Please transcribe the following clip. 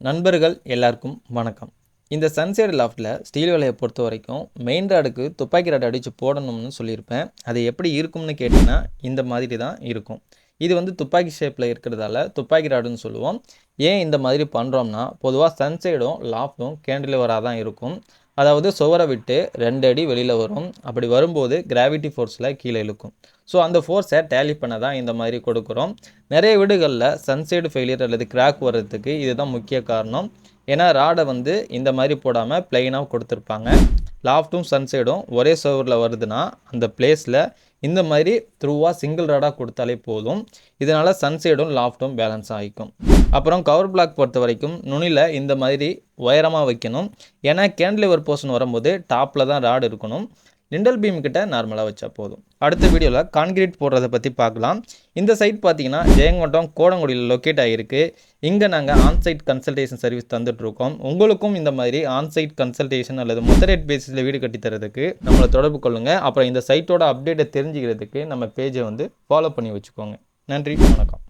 நண்பர்கள் எல்லாருக்கும் வணக்கம். இந்த சன்சைடு லாஃப்ட்டில் ஸ்டீல் வேலையை பொறுத்த வரைக்கும் மெயின் ராடுக்கு துப்பாக்கி ராடு அடித்து போடணும்னு சொல்லியிருப்பேன். அது எப்படி இருக்கும்னு கேட்டிங்கன்னா இந்த மாதிரி தான் இருக்கும். இது வந்து துப்பாக்கி ஷேப்பில் இருக்கிறதால துப்பாக்கி ராடுன்னு சொல்லுவோம். ஏன் இந்த மாதிரி பண்ணுறோம்னா, பொதுவாக சன்சைடும் லாஃப்ட்டும் கேண்டிலிவராக தான் இருக்கும். அதாவது சுவரை விட்டு 2 அடி வெளியில் வரும். அப்படி வரும்போது கிராவிட்டி ஃபோர்ஸில் கீழே இழுக்கும். ஸோ அந்த ஃபோர்ஸை டேலி பண்ண தான் இந்த மாதிரி கொடுக்குறோம். நிறைய வீடுகளில் சன்சைடு ஃபெயிலியர் அல்லது கிராக் வர்றதுக்கு இதுதான் முக்கிய காரணம். ஏன்னா ராடை வந்து இந்த மாதிரி போடாமல் பிளெயினாக கொடுத்துருப்பாங்க. லாஃப்ட்டும் சன்சைடும் ஒரே சுவரில் வருதுன்னா அந்த பிளேஸில் இந்த மாதிரி த்ரூவாக சிங்கிள் ராடாக கொடுத்தாலே போதும். இதனால் சன்சைடும் லாஃப்ட்டும் பேலன்ஸ் ஆகிக்கும். அப்புறம் கவர் பிளாக் பொறுத்த வரைக்கும் நுனியில் இந்த மாதிரி உயரமாக வைக்கணும். ஏன்னா கேண்டிலிவர் போர்ஷன் வரும்போது டாப்பில் தான் ராடு இருக்கணும். லிண்டல் பீம் கிட்ட நார்மலாக வச்சா போதும். அடுத்த வீடியோவில் கான்கிரீட் போடுறதை பற்றி பார்க்கலாம். இந்த சைட் பார்த்தீங்கன்னா ஜெயங்கொண்டம் கோடங்குடியில் லொக்கேட் ஆகிருக்கு. இங்கே நாங்கள் ஆன்சைட் கன்சல்டேஷன் சர்வீஸ் தந்துட்டுருக்கோம். உங்களுக்கும் இந்த மாதிரி ஆன்சைட் கன்சல்டேஷன் அல்லது மொத்த ரேட் பேசிஸில் வீடு கட்டித்தரதுக்கு நம்மளை தொடர்பு கொள்ளுங்கள். அப்புறம் இந்த சைட்டோட அப்டேட்டை தெரிஞ்சுக்கிறதுக்கு நம்ம பேஜை வந்து ஃபாலோ பண்ணி வச்சுக்கோங்க. நன்றி, வணக்கம்.